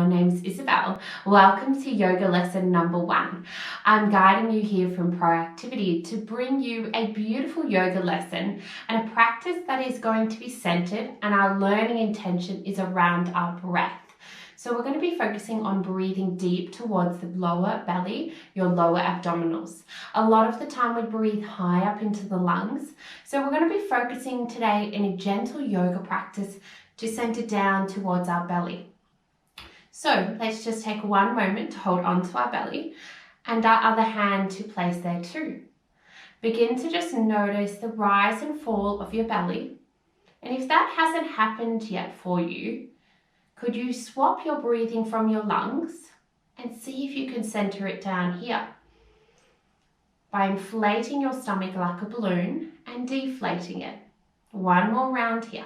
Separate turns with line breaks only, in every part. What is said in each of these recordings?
name's Isabel. Welcome to yoga lesson number 1. I'm guiding you here from Proactivity to bring you a beautiful yoga lesson and a practice that is going to be centered, and our learning intention is around our breath. So we're going to be focusing on breathing deep towards the lower belly, your lower abdominals. A lot of the time we breathe high up into the lungs. So we're going to be focusing today in a gentle yoga practice to center down towards our belly. So let's just take one moment to hold onto our belly and our other hand to place there too. Begin to just notice the rise and fall of your belly. And if that hasn't happened yet for you, could you swap your breathing from your lungs and see if you can center it down here by inflating your stomach like a balloon and deflating it. One more round here.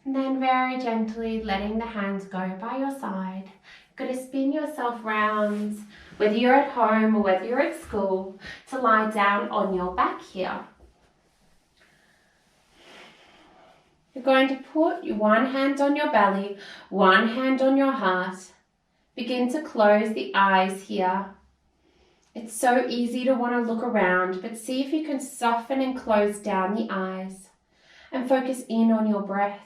And then very gently letting the hands go by your side. You're going to spin yourself round, whether you're at home or whether you're at school, to lie down on your back here. You're going to put one hand on your belly, one hand on your heart. Begin to close the eyes here. It's so easy to want to look around, but see if you can soften and close down the eyes and focus in on your breath.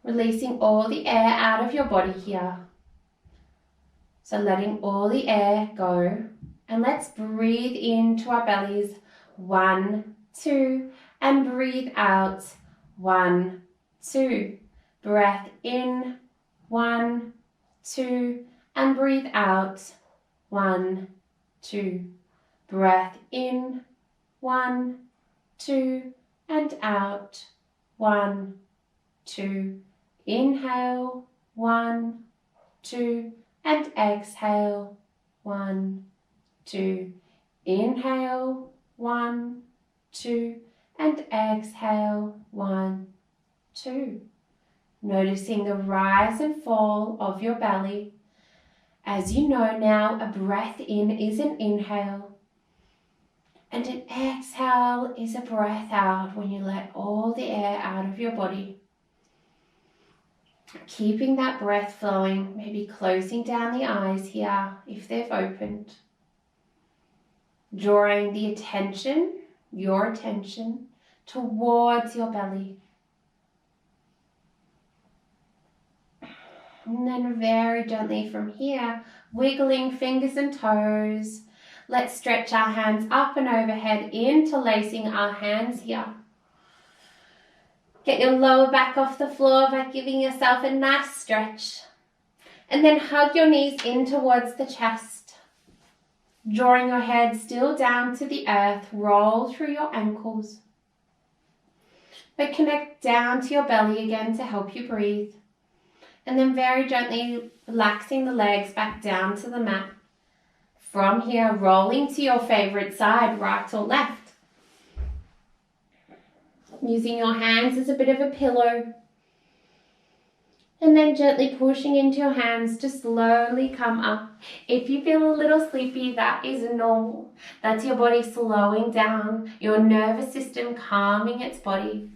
Releasing all the air out of your body here. So letting all the air go. And let's breathe into our bellies. 1, 2, and breathe out. 1, 2. Breath in. 1, 2, and breathe out. 1, 2. Breath in. 1, 2, and out. 1, 2. Inhale. 1, 2, and exhale. 1, 2. Inhale. 1, 2, and exhale. 1, 2. Noticing the rise and fall of your belly. As you know now, a breath in is an inhale, and an exhale is a breath out when you let all the air out of your body. Keeping that breath flowing, maybe closing down the eyes here if they've opened. Drawing the attention, your attention, towards your belly. And then very gently from here, wiggling fingers and toes. Let's stretch our hands up and overhead, interlacing our hands here. Get your lower back off the floor by giving yourself a nice stretch. And then hug your knees in towards the chest. Drawing your head still down to the earth, roll through your ankles. But connect down to your belly again to help you breathe. And then very gently relaxing the legs back down to the mat. From here, rolling to your favorite side, right or left. Using your hands as a bit of a pillow. And then gently pushing into your hands to slowly come up. If you feel a little sleepy, that is normal. That's your body slowing down, your nervous system calming its body.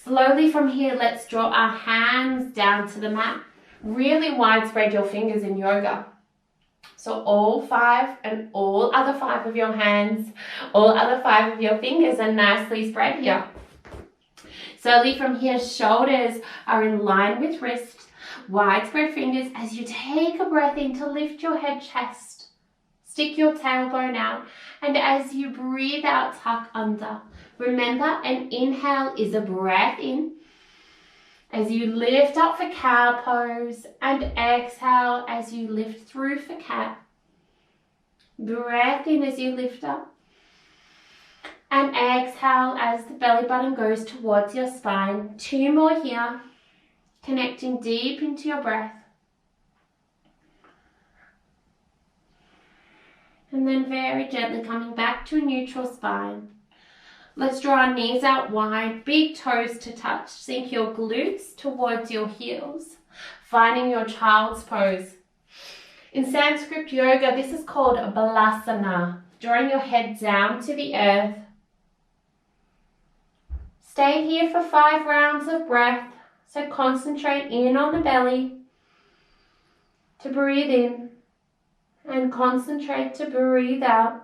Slowly from here, let's draw our hands down to the mat. Really widespread your fingers in yoga. So all 5 and all other 5 of your hands, all other 5 of your fingers are nicely spread here. Slowly from here, shoulders are in line with wrists, widespread fingers as you take a breath in to lift your head, chest. Stick your tailbone out, and as you breathe out, tuck under. Remember, an inhale is a breath in as you lift up for cow pose, and exhale as you lift through for cat. Breath in as you lift up. And exhale as the belly button goes towards your spine. 2 more here. Connecting deep into your breath. And then very gently coming back to a neutral spine. Let's draw our knees out wide, big toes to touch. Sink your glutes towards your heels, finding your child's pose. In Sanskrit yoga, this is called a Balasana. Drawing your head down to the earth. Stay here for 5 rounds of breath. So concentrate in on the belly to breathe in and concentrate to breathe out.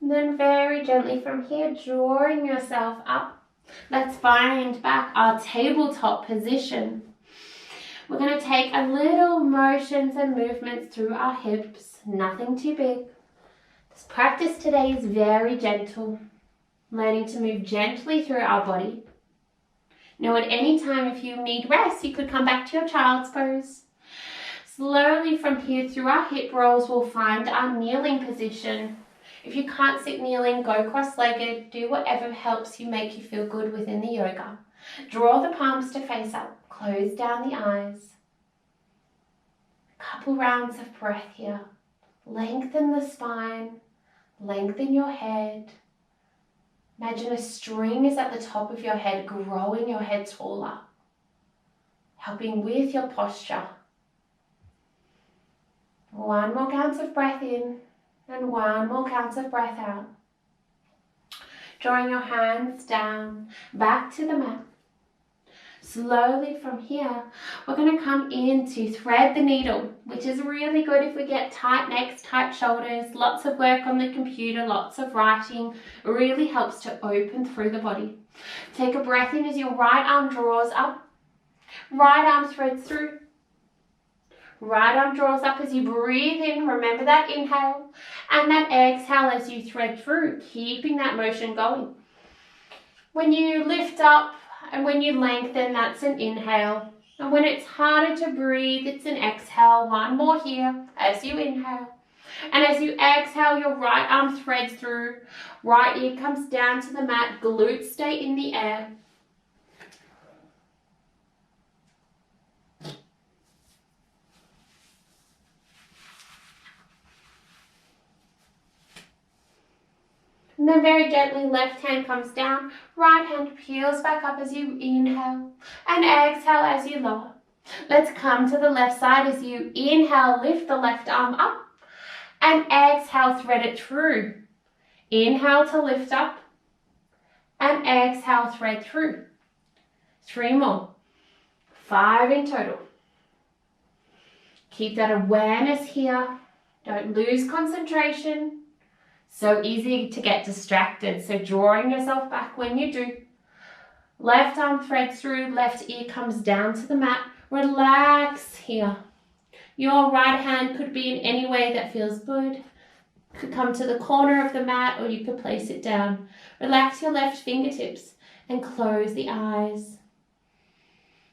And then very gently from here, drawing yourself up. Let's find back our tabletop position. We're going to take a little motions and movements through our hips, nothing too big. This practice today is very gentle, learning to move gently through our body. Now at any time if you need rest, you could come back to your child's pose. Slowly from here through our hip rolls, we'll find our kneeling position. If you can't sit kneeling, go cross-legged, do whatever helps you make you feel good within the yoga. Draw the palms to face up. Close down the eyes. A couple rounds of breath here. Lengthen the spine. Lengthen your head. Imagine a string is at the top of your head, growing your head taller, helping with your posture. 1 more count of breath in and 1 more count of breath out. Drawing your hands down, back to the mat. Slowly from here, we're going to come in to thread the needle, which is really good if we get tight necks, tight shoulders, lots of work on the computer, lots of writing. It really helps to open through the body. Take a breath in as your right arm draws up, right arm threads through. Right arm draws up as you breathe in, remember that inhale, and that exhale as you thread through, keeping that motion going. When you lift up, and when you lengthen, that's an inhale. And when it's harder to breathe, it's an exhale. 1 more here as you inhale. And as you exhale, your right arm threads through. Right ear comes down to the mat. Glutes stay in the air. And then very gently, left hand comes down, right hand peels back up as you inhale, and exhale as you lower. Let's come to the left side as you inhale, lift the left arm up, and exhale, thread it through. Inhale to lift up, and exhale, thread through. 3 more. 5 in total. Keep that awareness here. Don't lose concentration. So easy to get distracted, so drawing yourself back when you do. Left arm threads through, left ear comes down to the mat. Relax here. Your right hand could be in any way that feels good. Could come to the corner of the mat or you could place it down. Relax your left fingertips and close the eyes.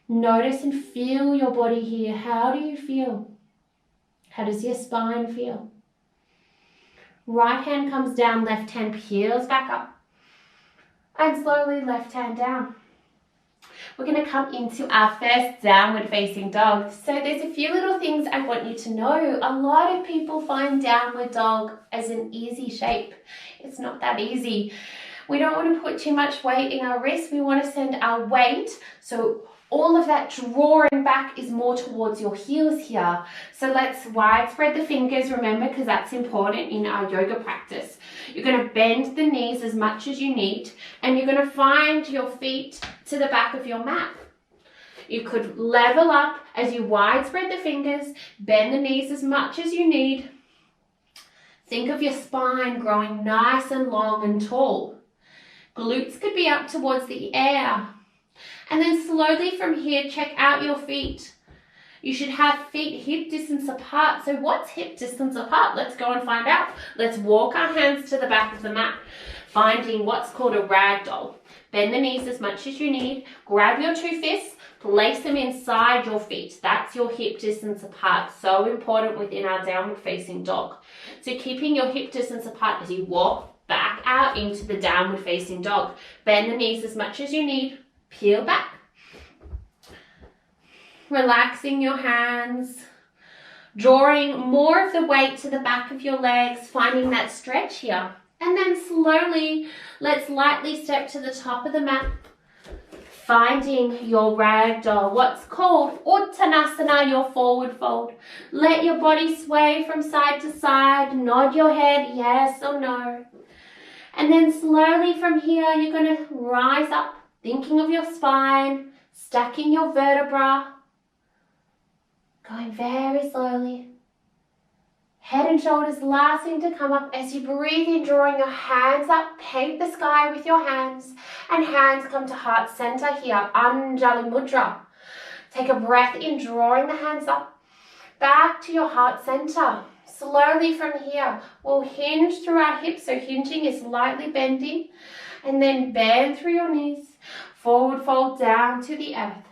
Notice and feel your body here. How do you feel? How does your spine feel? Right hand comes down, left hand peels back up. And slowly left hand down. We're going to come into our first downward facing dog. So there's a few little things I want you to know. A lot of people find downward dog as an easy shape. It's not that easy. We don't want to put too much weight in our wrists. We want to send our weight, so all of that drawing back is more towards your heels here. So let's widespread the fingers, remember, because that's important in our yoga practice. You're going to bend the knees as much as you need, and you're going to find your feet to the back of your mat. You could level up as you widespread the fingers, bend the knees as much as you need. Think of your spine growing nice and long and tall. Glutes could be up towards the air. And then slowly from here, check out your feet. You should have feet hip distance apart. So what's hip distance apart? Let's go and find out. Let's walk our hands to the back of the mat, finding what's called a ragdoll. Bend the knees as much as you need. Grab your 2 fists, place them inside your feet. That's your hip distance apart. So important within our downward facing dog. So keeping your hip distance apart as you walk back out into the downward facing dog. Bend the knees as much as you need. Peel back. Relaxing your hands. Drawing more of the weight to the back of your legs, finding that stretch here. And then slowly, let's lightly step to the top of the mat. finding your ragdoll, what's called Uttanasana, your forward fold. Let your body sway from side to side, nod your head yes or no. And then slowly from here, you're going to rise up, thinking of your spine, stacking your vertebra, going very slowly. Head and shoulders last thing to come up as you breathe in, drawing your hands up, paint the sky with your hands, and hands come to heart center here, Anjali Mudra. Take a breath in, drawing the hands up, back to your heart center. Slowly from here, we'll hinge through our hips, so hinging is lightly bending, and then bend through your knees, forward fold down to the earth.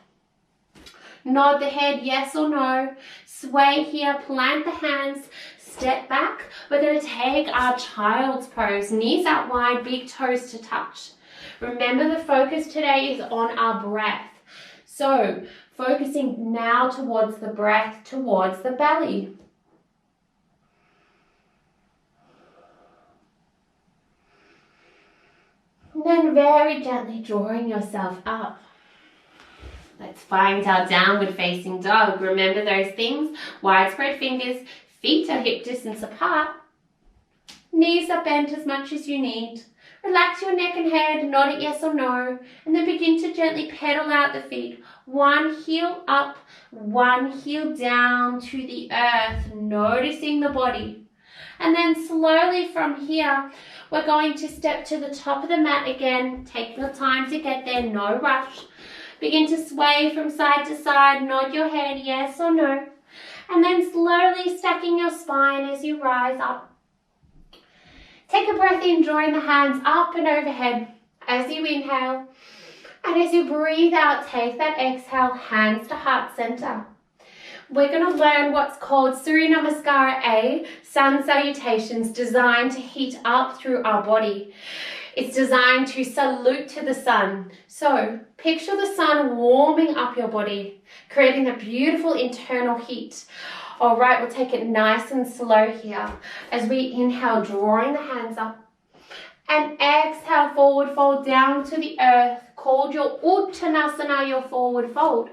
Nod the head yes or no, sway here, plant the hands, step back. We're going to take our child's pose, knees out wide, big toes to touch. Remember, the focus today is on our breath. So focusing now towards the breath, towards the belly. And then very gently drawing yourself up. Let's find our downward facing dog. Remember those things, widespread fingers, feet are hip distance apart. Knees are bent as much as you need. Relax your neck and head, nod it yes or no, and then begin to gently pedal out the feet. One heel up, one heel down to the earth, noticing the body. And then slowly from here, we're going to step to the top of the mat again. Take your time to get there, no rush. Begin to sway from side to side, nod your head yes or no. And then slowly stacking your spine as you rise up. Take a breath in, drawing the hands up and overhead as you inhale. And as you breathe out, take that exhale, hands to heart center. We're going to learn what's called Surya Namaskara A, sun salutations, designed to heat up through our body. It's designed to salute to the sun. So picture the sun warming up your body, creating a beautiful internal heat. All right, we'll take it nice and slow here as we inhale, drawing the hands up. And exhale, forward fold down to the earth, called your Uttanasana, your forward fold.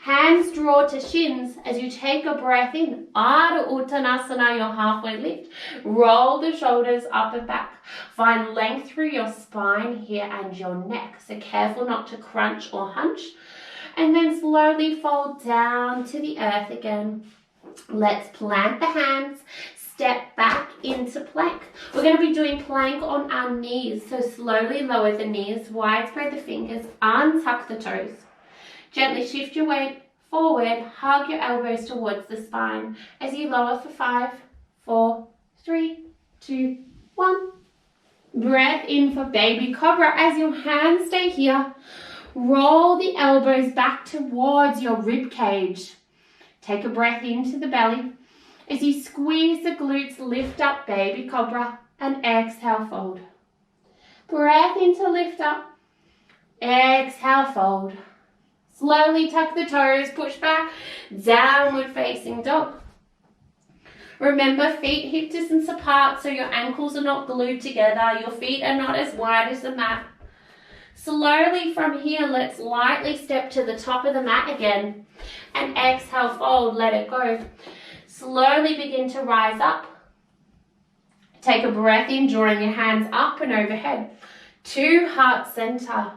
Hands draw to shins as you take a breath in. Ardha Uttanasana, your halfway lift. Roll the shoulders up and back. Find length through your spine here and your neck. So careful not to crunch or hunch. And then slowly fold down to the earth again. Let's plant the hands. Step back into plank. We're going to be doing plank on our knees. So slowly lower the knees, widespread the fingers, untuck the toes. Gently shift your weight forward, hug your elbows towards the spine as you lower for 5, 4, 3, 2, 1. Breath in for baby cobra as your hands stay here. Roll the elbows back towards your rib cage. Take a breath into the belly. As you squeeze the glutes, lift up baby cobra and exhale, fold. Breath in to lift up. Exhale, fold. Slowly tuck the toes, push back, downward facing dog. Remember, feet hip distance apart so your ankles are not glued together. Your feet are not as wide as the mat. Slowly from here, let's lightly step to the top of the mat again. And exhale, fold, let it go. Slowly begin to rise up. Take a breath in, drawing your hands up and overhead to heart center.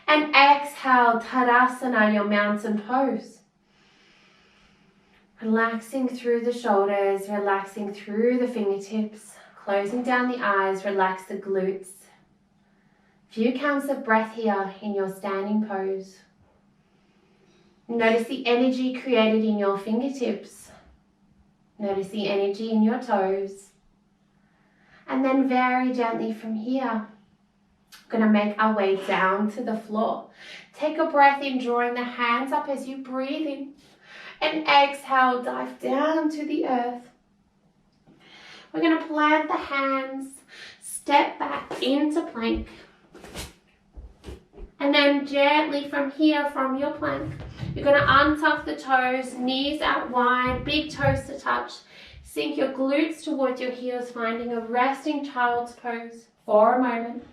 And exhale, Tadasana, your mountain pose. Relaxing through the shoulders, relaxing through the fingertips, closing down the eyes, relax the glutes. Few counts of breath here in your standing pose. Notice the energy created in your fingertips. Notice the energy in your toes. And then very gently from here, we're going to make our way down to the floor. Take a breath in, drawing the hands up as you breathe in. And exhale, dive down to the earth. We're going to plant the hands, step back into plank. And then gently from here, from your plank, you're going to untuck the toes, knees out wide, big toes to touch. Sink your glutes towards your heels, finding a resting child's pose for a moment.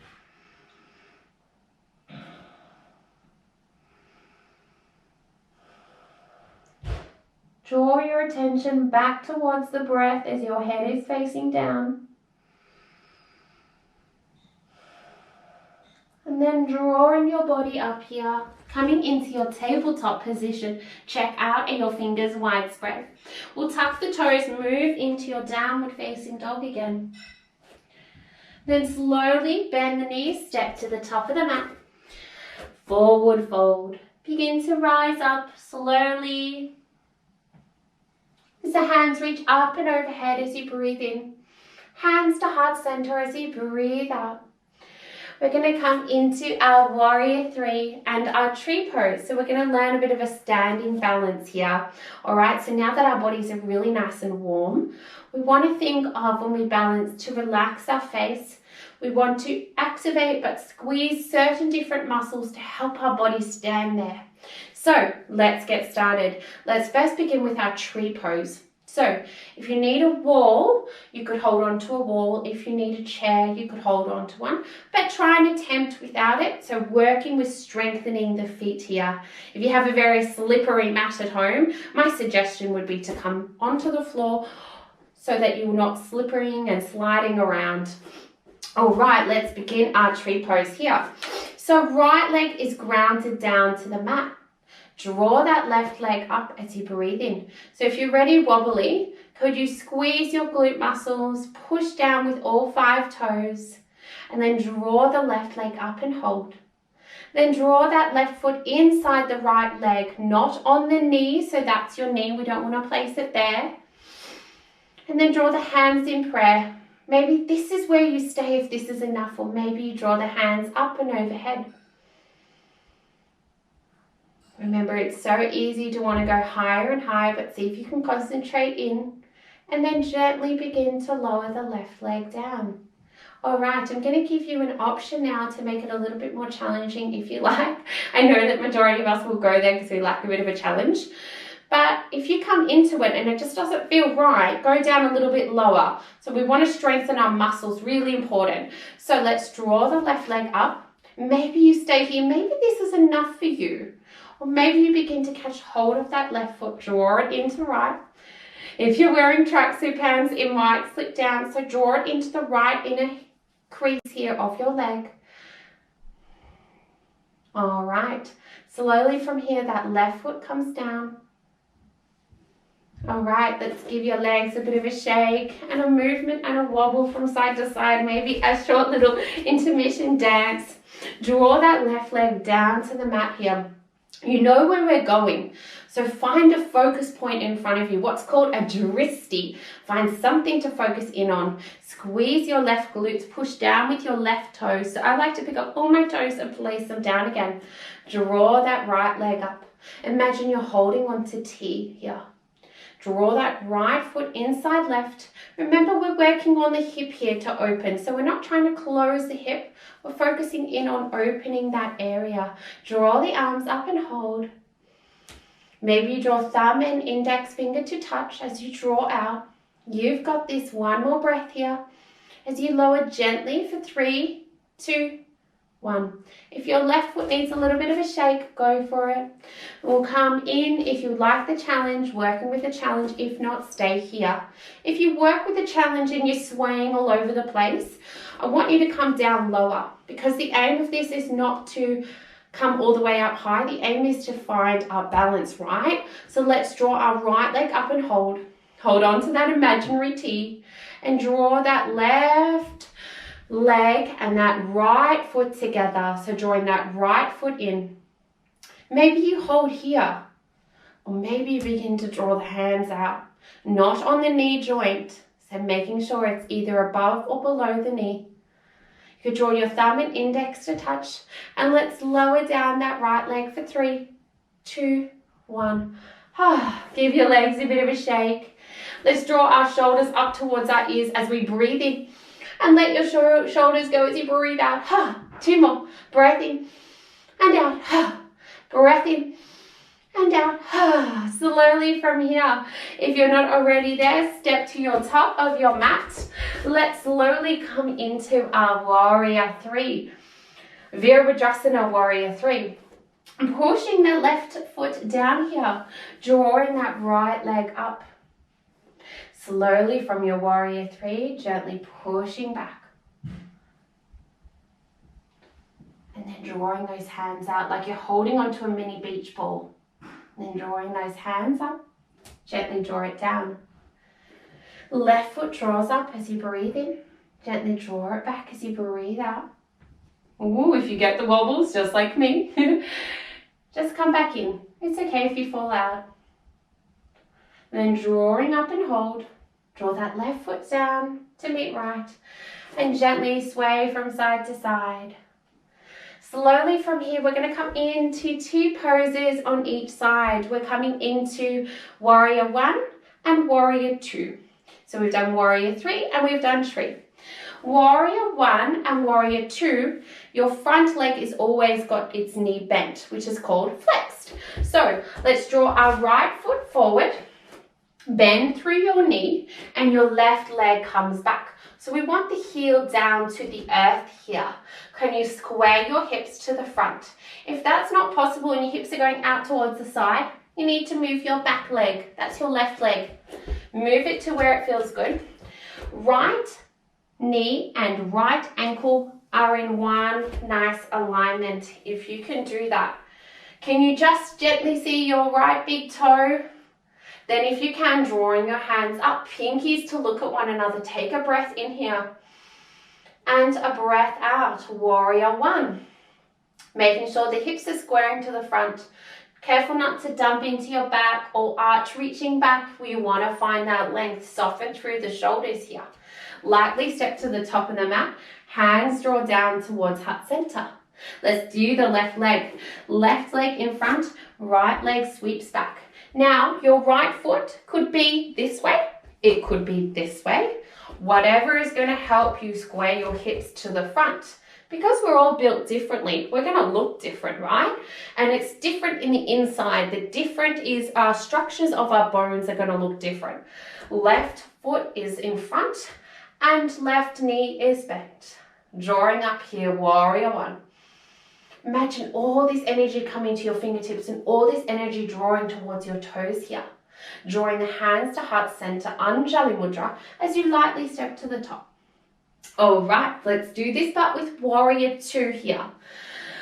Draw your attention back towards the breath as your head is facing down. And then drawing your body up here, coming into your tabletop position. Check out, are your fingers widespread? We'll tuck the toes, move into your downward facing dog again. Then slowly bend the knees, step to the top of the mat. Forward fold. Begin to rise up slowly. As the hands reach up and overhead as you breathe in. Hands to heart center as you breathe out. We're going to come into our warrior three and our tree pose. So we're going to learn a bit of a standing balance here. All right, so now that our bodies are really nice and warm, we want to think of when we balance to relax our face. We want to activate but squeeze certain different muscles to help our body stand there. So let's get started. Let's first begin with our tree pose. So if you need a wall, you could hold on to a wall. If you need a chair, you could hold on to one, but try and attempt without it. So working with strengthening the feet here. If you have a very slippery mat at home, my suggestion would be to come onto the floor so that you're not slippering and sliding around. All right, let's begin our tree pose here. So right leg is grounded down to the mat. Draw that left leg up as you breathe in. So if you're ready wobbly, could you squeeze your glute muscles, push down with all 5 toes, and then draw the left leg up and hold. Then draw that left foot inside the right leg, not on the knee, so that's your knee, we don't want to place it there. And then draw the hands in prayer. Maybe this is where you stay if this is enough, or maybe you draw the hands up and overhead. Remember, it's so easy to want to go higher and higher, but see if you can concentrate in and then gently begin to lower the left leg down. All right, I'm going to give you an option now to make it a little bit more challenging if you like. I know that majority of us will go there because we like a bit of a challenge. But if you come into it and it just doesn't feel right, go down a little bit lower. So we want to strengthen our muscles, really important. So let's draw the left leg up. Maybe you stay here, maybe this is enough for you. Or maybe you begin to catch hold of that left foot, draw it into right. If you're wearing tracksuit pants, it might slip down, so draw it into the right inner crease here of your leg. All right, slowly from here, that left foot comes down. All right, let's give your legs a bit of a shake and a movement and a wobble from side to side, maybe a short little intermission dance. Draw that left leg down to the mat here. You know where we're going, so find a focus point in front of you, what's called a dristi. Find something to focus in on. Squeeze your left glutes, push down with your left toes. So I like to pick up all my toes and place them down again. Draw that right leg up. Imagine you're holding on to T here. Draw that right foot inside left. Remember, we're working on the hip here to open, so we're not trying to close the hip. We're focusing in on opening that area. Draw the arms up and hold. Maybe you draw thumb and index finger to touch as you draw out. You've got this. One more breath here. As you lower gently for 3, 2, 1. If your left foot needs a little bit of a shake, go for it. We'll come in if you like the challenge, working with the challenge. If not, stay here. If you work with the challenge and you're swaying all over the place, I want you to come down lower, because the aim of this is not to come all the way up high. The aim is to find our balance, right? So let's draw our right leg up and hold. Hold on to that imaginary T and draw that left leg and that right foot together. So drawing that right foot in. Maybe you hold here, or maybe you begin to draw the hands out, not on the knee joint. So making sure it's either above or below the knee. You could draw your thumb and index to touch, and let's lower down that right leg for 3, 2, 1. Give your legs a bit of a shake. Let's draw our shoulders up towards our ears as we breathe in, and let your shoulders go as you breathe out. 2 more. Breath in and out. Breath in and out. Slowly from here. If you're not already there, step to your top of your mat. Let's slowly come into our warrior 3. Virabhadrasana warrior 3. Pushing the left foot down here, drawing that right leg up. Slowly from your warrior three, gently pushing back. And then drawing those hands out like you're holding onto a mini beach ball. And then drawing those hands up, gently draw it down. Left foot draws up as you breathe in. Gently draw it back as you breathe out. Ooh, if you get the wobbles, just like me, just come back in. It's okay if you fall out. And then drawing up and hold. Draw that left foot down to meet right. And gently sway from side to side. Slowly from here, we're going to come into two poses on each side. We're coming into warrior one and warrior two. So we've done warrior three and we've done tree. Warrior one and warrior two, your front leg is always got its knee bent, which is called flexed. So let's draw our right foot forward, bend through your knee, and your left leg comes back. So we want the heel down to the earth here. Can you square your hips to the front? If that's not possible and your hips are going out towards the side, you need to move your back leg. That's your left leg. Move it to where it feels good. Right knee and right ankle are in one nice alignment. If you can do that. Can you just gently see your right big toe? Then if you can, drawing your hands up, pinkies to look at one another. Take a breath in here and a breath out. Warrior one. Making sure the hips are squaring to the front. Careful not to dump into your back or arch reaching back. You want to find that length. Soften through the shoulders here. Lightly step to the top of the mat. Hands draw down towards heart center. Let's do the left leg. Left leg in front, right leg sweeps back. Now, your right foot could be this way. It could be this way. Whatever is going to help you square your hips to the front. Because we're all built differently, we're going to look different, right? And it's different in the inside. The different is our structures of our bones are going to look different. Left foot is in front and left knee is bent. Drawing up here, warrior one. Imagine all this energy coming to your fingertips and all this energy drawing towards your toes here. Drawing the hands to heart center, Anjali Mudra, as you lightly step to the top. All right, let's do this but with warrior two here.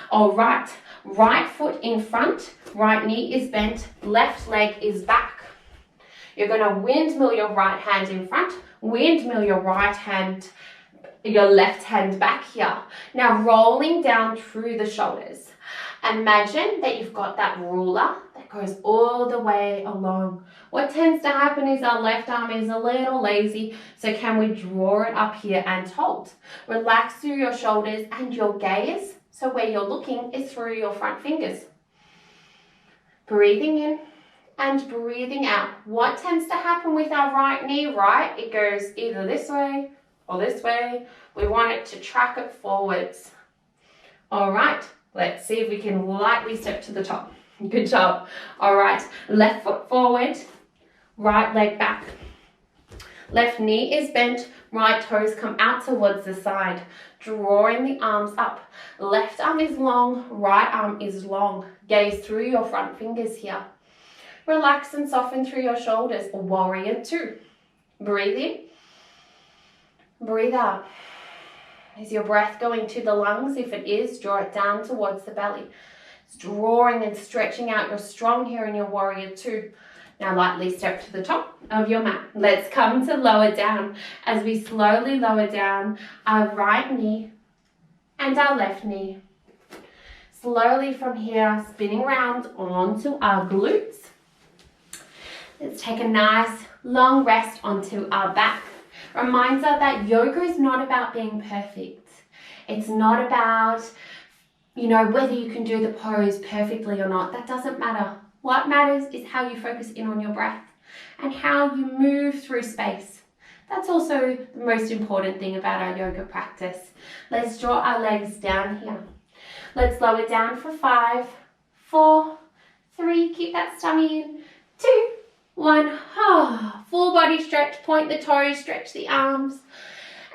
All right, right foot in front, right knee is bent, left leg is back. You're going to windmill your right hand in front, windmill your right hand, your left hand back here. Now rolling down through the shoulders. Imagine that you've got that ruler that goes all the way along. What tends to happen is our left arm is a little lazy, so can we draw it up here and hold? Relax through your shoulders and your gaze, so where you're looking is through your front fingers. Breathing in and breathing out. What tends to happen with our right knee, right? It goes either this way or this way. We want it to track it forwards. All right, let's see if we can lightly step to the top. Good job. All right, left foot forward, right leg back. Left knee is bent, right toes come out towards the side. Drawing the arms up. Left arm is long, right arm is long. Gaze through your front fingers here. Relax and soften through your shoulders. Warrior two. Breathe in. Breathe out. Is your breath going to the lungs? If it is, draw it down towards the belly. It's drawing and stretching out. You're strong here in your warrior two. Now lightly step to the top of your mat. Let's come to lower down. As we slowly lower down our right knee and our left knee. Slowly from here, spinning around onto our glutes. Let's take a nice long rest onto our back. Reminder that yoga is not about being perfect. It's not about, whether you can do the pose perfectly or not. That doesn't matter. What matters is how you focus in on your breath and how you move through space. That's also the most important thing about our yoga practice. Let's draw our legs down here. Let's lower down for 5, 4, 3, keep that tummy in, 2, 1, full body stretch, point the toes, stretch the arms.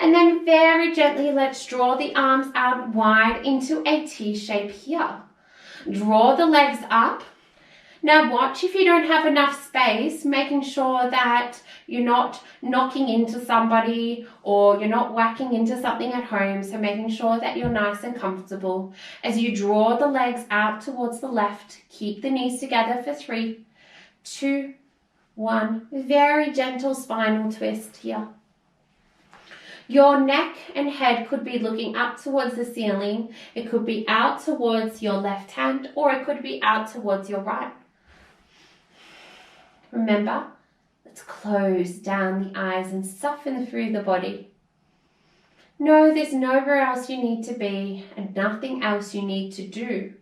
And then very gently, let's draw the arms out wide into a T shape here. Draw the legs up. Now watch if you don't have enough space, making sure that you're not knocking into somebody or you're not whacking into something at home. So making sure that you're nice and comfortable. As you draw the legs out towards the left, keep the knees together for 3, 2, 1. Very gentle spinal twist here. Your neck and head could be looking up towards the ceiling. It could be out towards your left hand, or it could be out towards your right. Remember, let's close down the eyes and soften through the body. Know there's nowhere else you need to be and nothing else you need to do.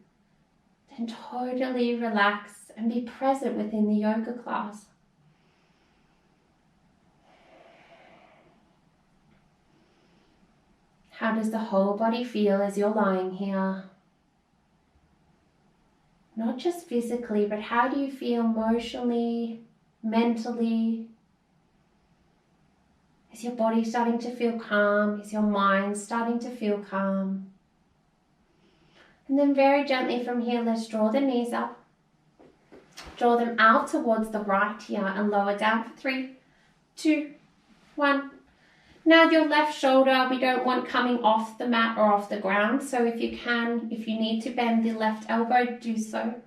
Then totally relax and be present within the yoga class. How does the whole body feel as you're lying here? Not just physically, but how do you feel emotionally, mentally? Is your body starting to feel calm? Is your mind starting to feel calm? And then very gently from here, let's draw the knees up. Draw them out towards the right here and lower down for 3, 2, 1. Now your left shoulder, we don't want coming off the mat or off the ground. So if you need to bend the left elbow, do so.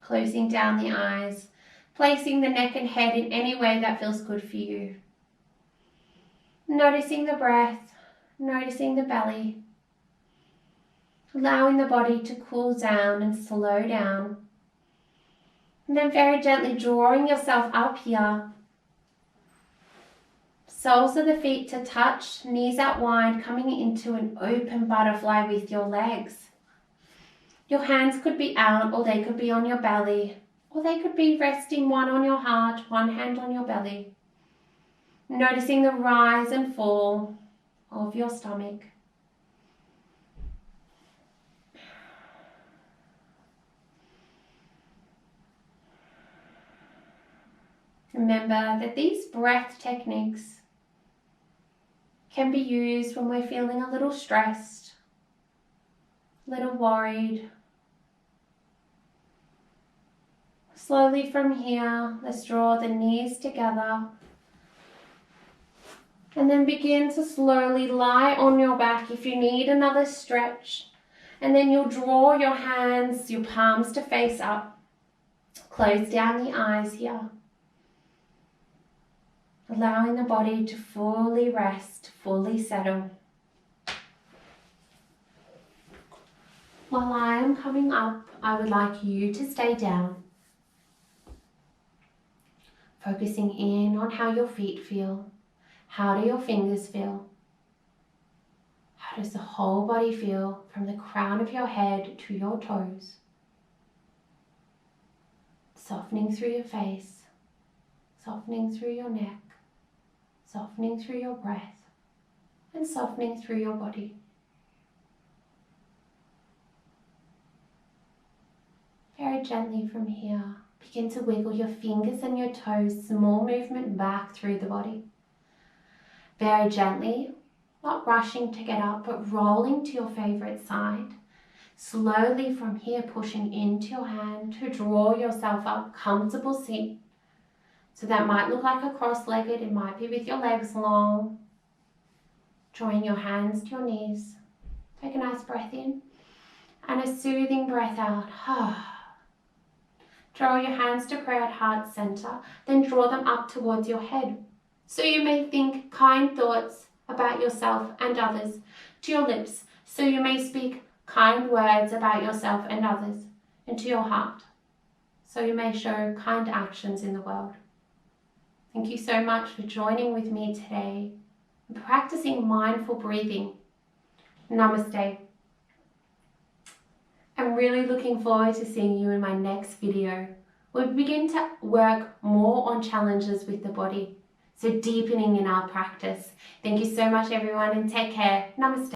Closing down the eyes, placing the neck and head in any way that feels good for you. Noticing the breath, noticing the belly. Allowing the body to cool down and slow down. And then very gently drawing yourself up here. Soles of the feet to touch, knees out wide, coming into an open butterfly with your legs. Your hands could be out, or they could be on your belly, or they could be resting one on your heart, one hand on your belly. Noticing the rise and fall of your stomach. Remember that these breath techniques can be used when we're feeling a little stressed, a little worried. Slowly from here, let's draw the knees together and then begin to slowly lie on your back if you need another stretch. And then you'll draw your hands, your palms to face up. Close down the eyes here. Allowing the body to fully rest, fully settle. While I am coming up, I would like you to stay down. Focusing in on how your feet feel. How do your fingers feel? How does the whole body feel from the crown of your head to your toes? Softening through your face, softening through your neck, softening through your breath, and softening through your body. Very gently from here, begin to wiggle your fingers and your toes, small movement back through the body. Very gently, not rushing to get up, but rolling to your favorite side. Slowly from here, pushing into your hand to draw yourself up, comfortable seat. So that might look like a cross-legged, it might be with your legs long. Drawing your hands to your knees. Take a nice breath in and a soothing breath out. Draw your hands to prayer at heart center, then draw them up towards your head. So you may think kind thoughts about yourself and others to your lips. So you may speak kind words about yourself and others into your heart. So you may show kind actions in the world. Thank you so much for joining with me today and practicing mindful breathing. Namaste. I'm really looking forward to seeing you in my next video. We'll begin to work more on challenges with the body, so deepening in our practice. Thank you so much everyone and take care. Namaste.